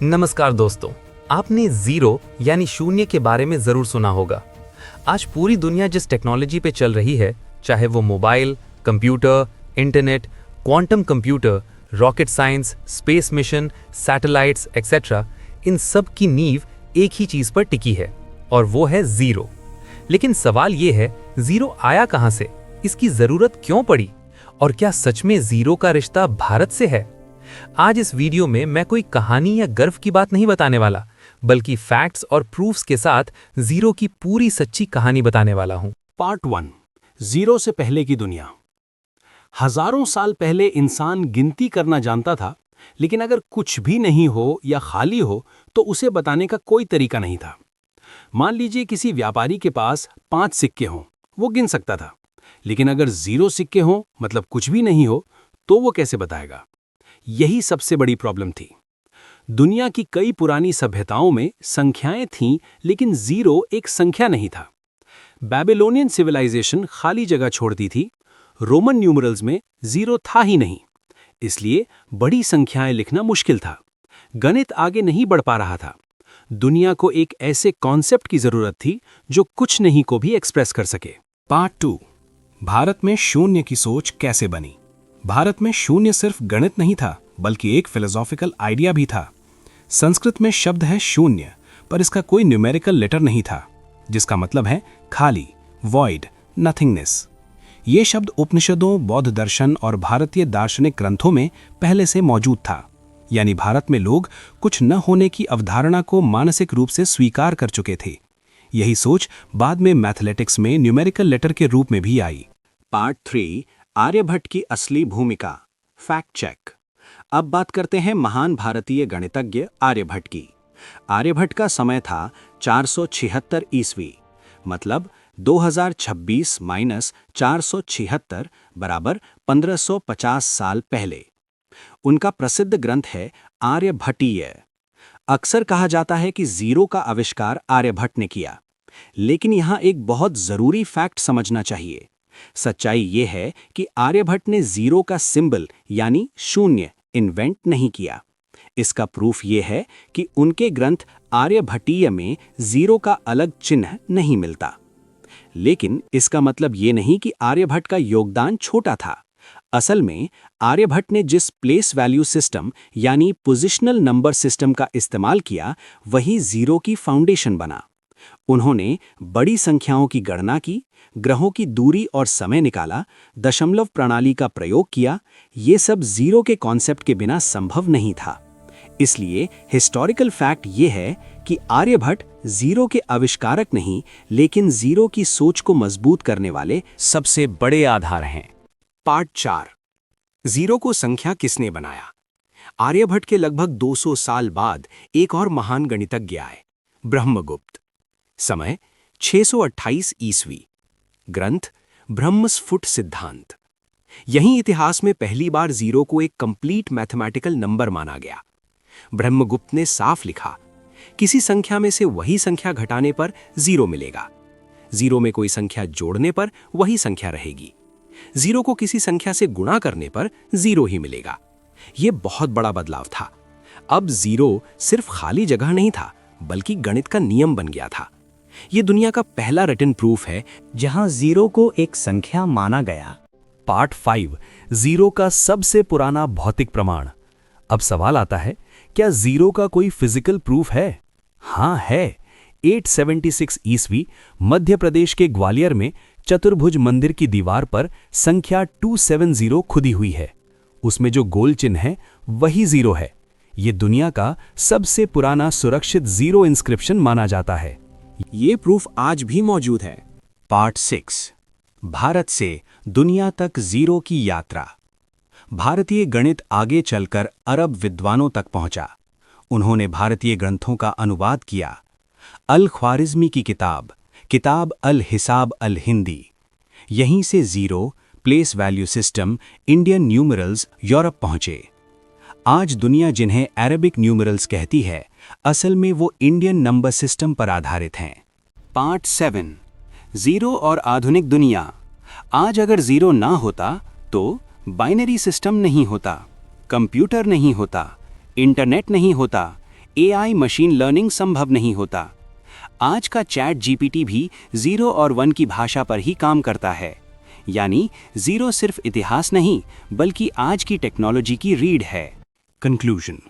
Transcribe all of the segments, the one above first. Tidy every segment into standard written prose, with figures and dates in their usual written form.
नमस्कार दोस्तों, आपने जीरो यानी शून्य के बारे में जरूर सुना होगा। आज पूरी दुनिया जिस टेक्नोलॉजी पे चल रही है, चाहे वो mobile, computer, internet, quantum computer, rocket science, space mission, satellites etcetera, इन सब की नींव एक ही चीज पर टिकी है और वो है जीरो। लेकिन सवाल ये है, जीरो आया कहां से, इसकी जरूरत क्यों पड़ी और क्या सच में जीरो का रिश्ता भारत से है? आज इस वीडियो में मैं कोई कहानी या गर्व की बात नहीं बताने वाला, बल्कि फैक्ट्स और प्रूफ्स के साथ जीरो की पूरी सच्ची कहानी बताने वाला हूं। पार्ट 1, जीरो से पहले की दुनिया। हजारों साल पहले इंसान गिनती करना जानता था, लेकिन अगर कुछ भी नहीं हो या खाली हो तो उसे बताने का कोई तरीका नहीं था। मान लीजिए किसी व्यापारी के पास 5 सिक्के हों, वो गिन सकता था, लेकिन अगर 0 सिक्के हों, मतलब कुछ भी नहीं हो, तो वो कैसे बताएगा? यही सबसे बड़ी प्रॉब्लम थी। दुनिया की कई पुरानी सभ्यताओं में संख्याएं थीं, लेकिन जीरो एक संख्या नहीं था। बेबीलोनियन सिविलाइजेशन खाली जगह छोड़ती थी। रोमन न्यूमरल्स में जीरो था ही नहीं, इसलिए बड़ी संख्याएं लिखना मुश्किल था। गणित आगे नहीं बढ़ पा रहा था। दुनिया को एक ऐसे कॉन्सेप्ट की जरूरत थी जो कुछ नहीं को भी एक्सप्रेस कर सके। पार्ट 2, भारत में शून्य की सोच कैसे बनी। भारत में शून्य सिर्फ गणित नहीं था, बल्कि एक फिलोसॉफिकल आइडिया भी था। संस्कृत में शब्द है शून्य, पर इसका कोई न्यूमेरिकल लेटर नहीं था, जिसका मतलब है खाली, वॉइड, नथिंगनेस। ये शब्द उपनिषदों, बौद्ध दर्शन और भारतीय दार्शनिक ग्रंथों में पहले से मौजूद था। यानी भारत में लोग कुछ न होने की अवधारणा को मानसिक रूप से स्वीकार कर चुके थे। यही सोच बाद में मैथलेटिक्स में न्यूमेरिकल लेटर के रूप में भी आई। पार्ट 3, आर्यभट्ट की असली भूमिका, फैक्ट चेक। अब बात करते हैं महान भारतीय गणितज्ञ आर्यभट्ट की। आर्यभट्ट का समय था 476 ईस्वी, मतलब 2026 माइनस 476 बराबर 1550 साल पहले। उनका प्रसिद्ध ग्रंथ है आर्यभट्टीय। अक्सर कहा जाता है कि जीरो का आविष्कार आर्यभट्ट ने किया, लेकिन यहाँ एक बहुत जरूरी फैक्ट समझना चाहिए। सच्चाई ये है कि आर्यभट्ट ने जीरो का सिंबल यानी शून्य इन्वेंट नहीं किया। इसका प्रूफ ये है कि उनके ग्रंथ आर्यभट्टीय में जीरो का अलग चिन्ह नहीं मिलता। लेकिन इसका मतलब ये नहीं कि आर्यभट्ट का योगदान छोटा था। असल में आर्यभट्ट ने जिस प्लेस वैल्यू सिस्टम यानी पोजिशनल नंबर सिस्टम का इस्तेमाल किया, वही जीरो की फाउंडेशन बना। उन्होंने बड़ी संख्याओं की गणना की, ग्रहों की दूरी और समय निकाला, दशमलव प्रणाली का प्रयोग किया। ये सब जीरो के कॉन्सेप्ट के बिना संभव नहीं था। इसलिए हिस्टोरिकल फैक्ट ये है कि आर्यभट्ट जीरो के आविष्कारक नहीं, लेकिन जीरो की सोच को मजबूत करने वाले सबसे बड़े आधार हैं। पार्ट 4, जीरो को संख्या किसने बनाया। आर्यभट्ट के लगभग 200 साल बाद एक और महान गणितज्ञ आए, ब्रह्मगुप्त। समय 628 ईस्वी। ग्रंथ ब्रह्मस्फुट सिद्धांत। यहीं इतिहास में पहली बार जीरो को एक कंप्लीट मैथमेटिकल नंबर माना गया। ब्रह्मगुप्त ने साफ लिखा, किसी संख्या में से वही संख्या घटाने पर जीरो मिलेगा। जीरो में कोई संख्या जोड़ने पर वही संख्या रहेगी। जीरो को किसी संख्या से गुणा करने पर जीरो ही मिलेगा। यह बहुत बड़ा बदलाव था। अब जीरो सिर्फ खाली जगह नहीं था, बल्कि गणित का नियम बन गया था। ये दुनिया का पहला रिटन प्रूफ है जहां जीरो को एक संख्या माना गया। पार्ट 5, जीरो का सबसे पुराना भौतिक प्रमाण। अब सवाल आता है, क्या जीरो का कोई फिजिकल प्रूफ है? हाँ है। 876 ईस्वी मध्य प्रदेश के ग्वालियर में चतुर्भुज मंदिर की दीवार पर संख्या 270 खुदी हुई है। उसमें जो गोल चिन्ह है वही जीरो है। ये दुनिया का सबसे पुराना सुरक्षित जीरो इंस्क्रिप्शन माना जाता है। ये प्रूफ आज भी मौजूद है। पार्ट 6, भारत से दुनिया तक जीरो की यात्रा। भारतीय गणित आगे चलकर अरब विद्वानों तक पहुंचा। उन्होंने भारतीय ग्रंथों का अनुवाद किया। अल ख्वारिज़मी की किताब अल हिसाब अल हिंदी। यहीं से zero, place value system, Indian numerals Europe पहुंचे। आज दुनिया जिन्हें अरबिक न्यूमरल्स कहती है, असल में वो इंडियन नंबर सिस्टम पर आधारित हैं। पार्ट 7, जीरो और आधुनिक दुनिया। आज अगर जीरो ना होता तो बाइनरी सिस्टम नहीं होता, कंप्यूटर नहीं होता, इंटरनेट नहीं होता, AI मशीन लर्निंग संभव नहीं होता। आज का चैट जीपीटी भी 0 और 1 की भाषा पर ही काम करता है। यानी 0 सिर्फ इतिहास नहीं बल्कि आज की टेक्नोलॉजी की रीढ़ है। कंक्लूजन।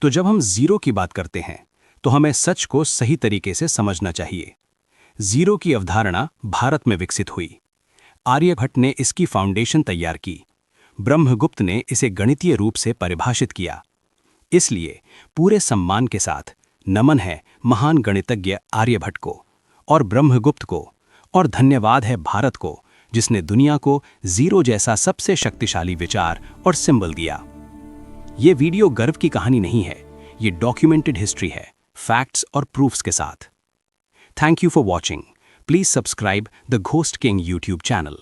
तो जब हम 0 की बात करते हैं तो हमें सच को सही तरीके से समझना चाहिए। 0 की अवधारणा भारत में विकसित हुई। आर्यभट्ट ने इसकी फाउंडेशन तैयार की। ब्रह्मगुप्त ने इसे गणितीय रूप से परिभाषित किया। इसलिए पूरे सम्मान के साथ नमन है महान गणितज्ञ आर्यभट्ट को और ब्रह्मगुप्त को, और धन्यवाद है भारत को जिसने दुनिया को 0 जैसा सबसे शक्तिशाली विचार और सिंबल दिया। ये वीडियो गर्व की कहानी नहीं है, ये डॉक्यूमेंटेड हिस्ट्री है, फैक्ट्स और प्रूफ्स के साथ। Thank you for watching. Please subscribe the ghost king YouTube channel.